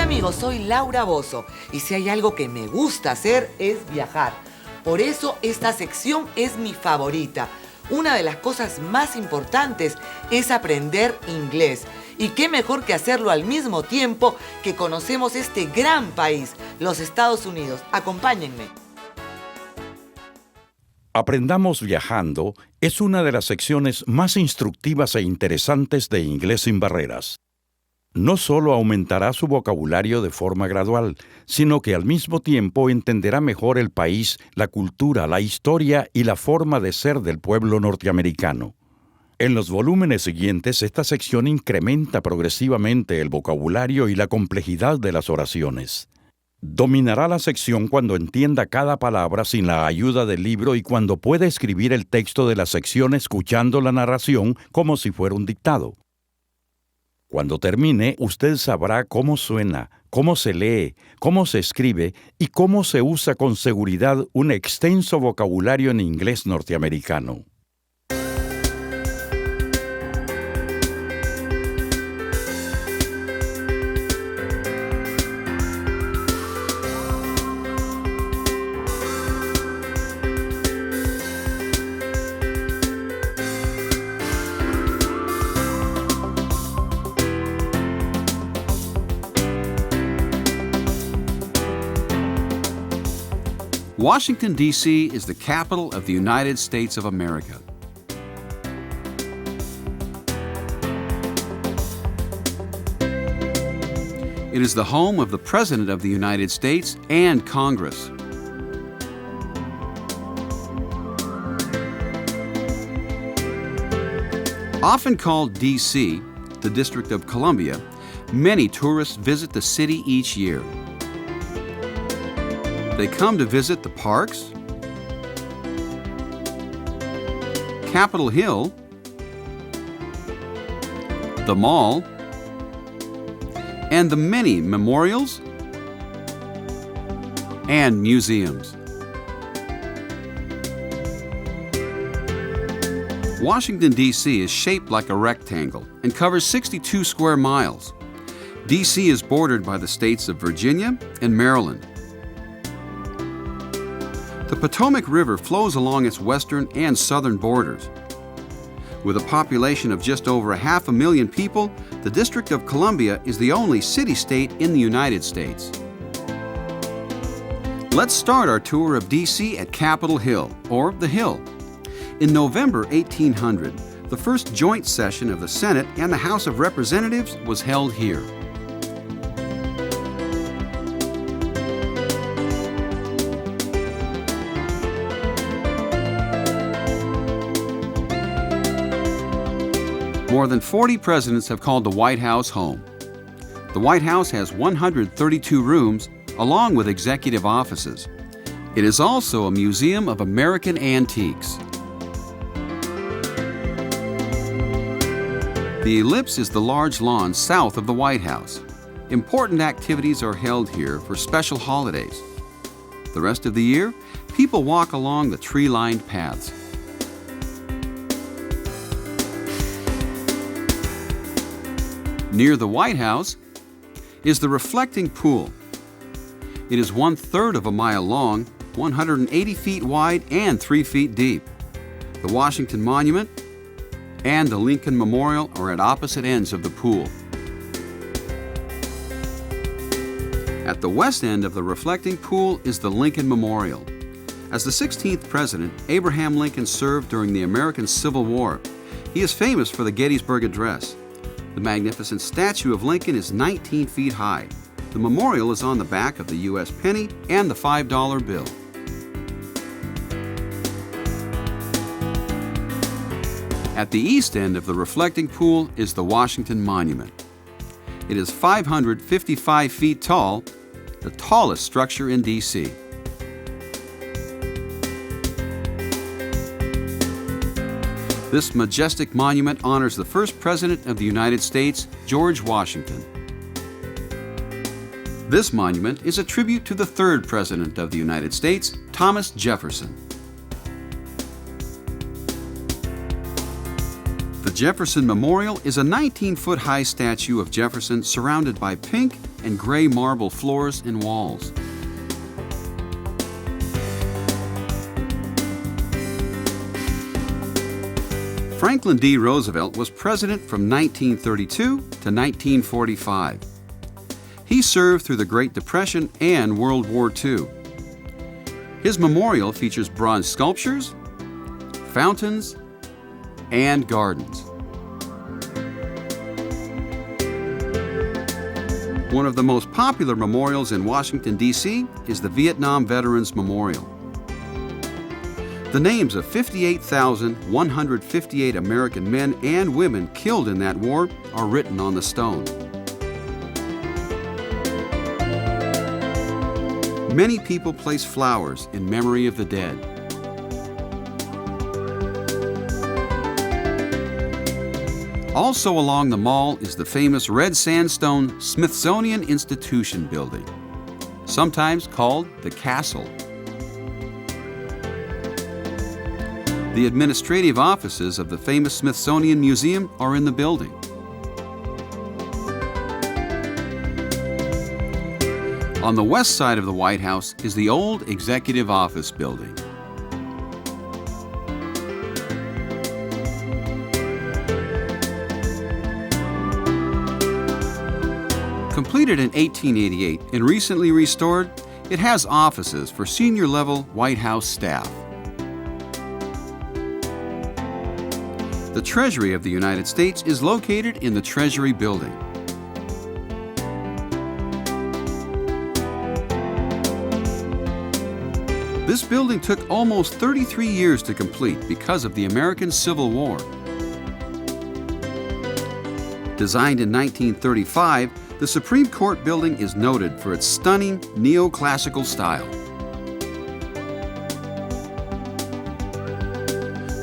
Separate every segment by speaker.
Speaker 1: amigos, soy Laura Bozzo y si hay algo que me gusta hacer es viajar. Por eso esta sección es mi favorita. Una de las cosas más importantes es aprender inglés. Y qué mejor que hacerlo al mismo tiempo que conocemos este gran país, los Estados Unidos. Acompáñenme.
Speaker 2: Aprendamos Viajando es una de las secciones más instructivas e interesantes de Inglés sin Barreras. No solo aumentará su vocabulario de forma gradual, sino que al mismo tiempo entenderá mejor el país, la cultura, la historia y la forma de ser del pueblo norteamericano. En los volúmenes siguientes, esta sección incrementa progresivamente el vocabulario y la complejidad de las oraciones. Dominará la sección cuando entienda cada palabra sin la ayuda del libro y cuando pueda escribir el texto de la sección escuchando la narración como si fuera un dictado. Cuando termine, usted sabrá cómo suena, cómo se lee, cómo se escribe y cómo se usa con seguridad un extenso vocabulario en inglés norteamericano.
Speaker 3: Washington, D.C. is the capital of the United States of America. It is the home of the President of the United States and Congress. Often called D.C., the District of Columbia, many tourists visit the city each year. They come to visit the parks, Capitol Hill, the mall, and the many memorials and museums. Washington, D.C. is shaped like a rectangle and covers 62 square miles. D.C. is bordered by the states of Virginia and Maryland. The Potomac River flows along its western and southern borders. With a population of just over 500,000 people, the District of Columbia is the only city-state in the United States. Let's start our tour of D.C. at Capitol Hill, or the Hill. In November 1800, the first joint session of the Senate and the House of Representatives was held here. More than 40 presidents have called the White House home. The White House has 132 rooms, along with executive offices. It is also a museum of American antiques. The Ellipse is the large lawn south of the White House. Important activities are held here for special holidays. The rest of the year, people walk along the tree-lined paths. Near the White House is the reflecting pool. It is 1/3 of a mile long, 180 feet wide, and 3 feet deep. The Washington Monument and the Lincoln Memorial are at opposite ends of the pool. At the west end of the reflecting pool is the Lincoln Memorial. As the 16th President, Abraham Lincoln served during the American Civil War. He is famous for the Gettysburg Address. The magnificent statue of Lincoln is 19 feet high. The memorial is on the back of the U.S. penny and the $5 bill. At the east end of the reflecting pool is the Washington Monument. It is 555 feet tall, the tallest structure in D.C. This majestic monument honors the first President of the United States, George Washington. This monument is a tribute to the third President of the United States, Thomas Jefferson. The Jefferson Memorial is a 19-foot high statue of Jefferson surrounded by pink and gray marble floors and walls. Franklin D. Roosevelt was president from 1932 to 1945. He served through the Great Depression and World War II. His memorial features bronze sculptures, fountains, and gardens. One of the most popular memorials in Washington, D.C. is the Vietnam Veterans Memorial. The names of 58,158 American men and women killed in that war are written on the stone. Many people place flowers in memory of the dead. Also along the mall is the famous red sandstone Smithsonian Institution building, sometimes called the Castle. The administrative offices of the famous Smithsonian Museum are in the building. On the west side of the White House is the old Executive Office building. Completed in 1888 and recently restored, it has offices for senior-level White House staff. The Treasury of the United States is located in the Treasury Building. This building took almost 33 years to complete because of the American Civil War. Designed in 1935, the Supreme Court building is noted for its stunning neoclassical style.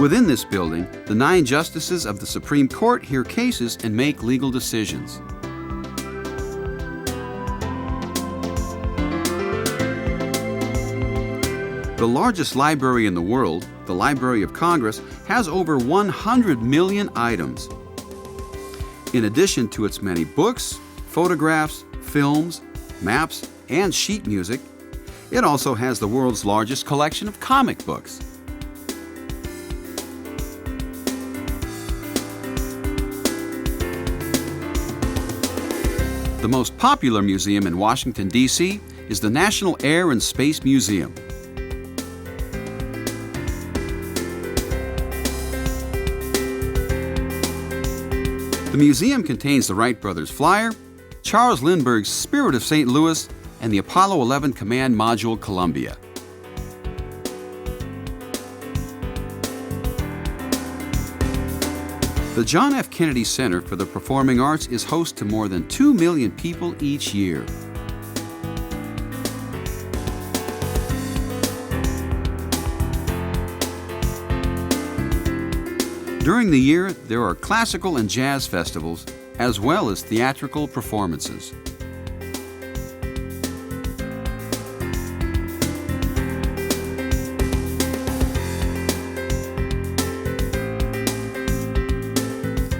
Speaker 3: Within this building, the 9 justices of the Supreme Court hear cases and make legal decisions. The largest library in the world, the Library of Congress, has over 100 million items. In addition to its many books, photographs, films, maps, and sheet music, it also has the world's largest collection of comic books. The most popular museum in Washington, D.C. is the National Air and Space Museum. The museum contains the Wright Brothers Flyer, Charles Lindbergh's Spirit of St. Louis, and the Apollo 11 Command Module Columbia. The John F. Kennedy Center for the Performing Arts is host to more than 2 million people each year. During the year, there are classical and jazz festivals, as well as theatrical performances.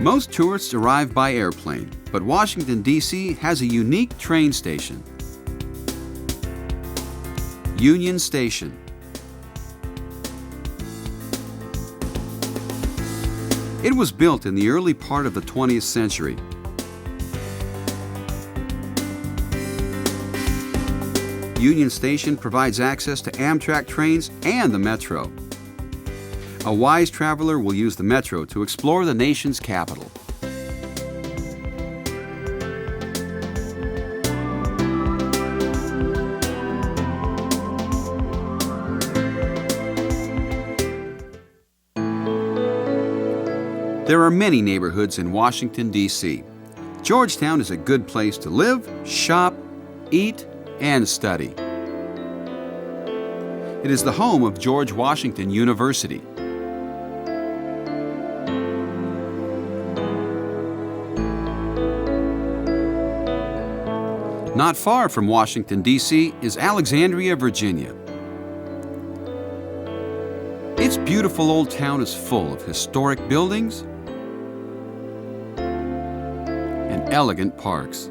Speaker 3: Most tourists arrive by airplane, but Washington, D.C. has a unique train station. Union Station. It was built in the early part of the 20th century. Union Station provides access to Amtrak trains and the Metro. A wise traveler will use the Metro to explore the nation's capital. There are many neighborhoods in Washington, D.C. Georgetown is a good place to live, shop, eat, and study. It is the home of George Washington University. Not far from Washington, D.C. is Alexandria, Virginia. Its beautiful old town is full of historic buildings and elegant parks.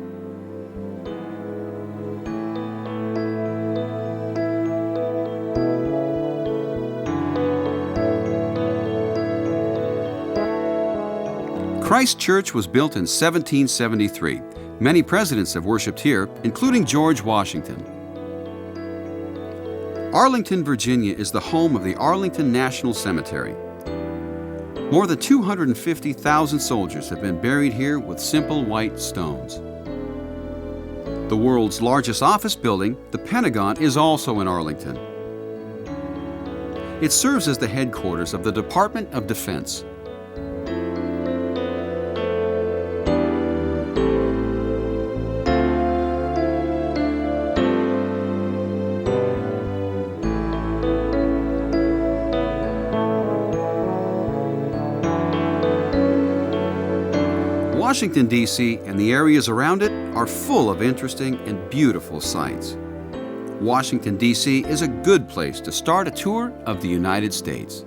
Speaker 3: Christ Church was built in 1773. Many presidents have worshiped here, including George Washington. Arlington, Virginia is the home of the Arlington National Cemetery. More than 250,000 soldiers have been buried here with simple white stones. The world's largest office building, the Pentagon, is also in Arlington. It serves as the headquarters of the Department of Defense. Washington, D.C. and the areas around it are full of interesting and beautiful sights. Washington, D.C. is a good place to start a tour of the United States.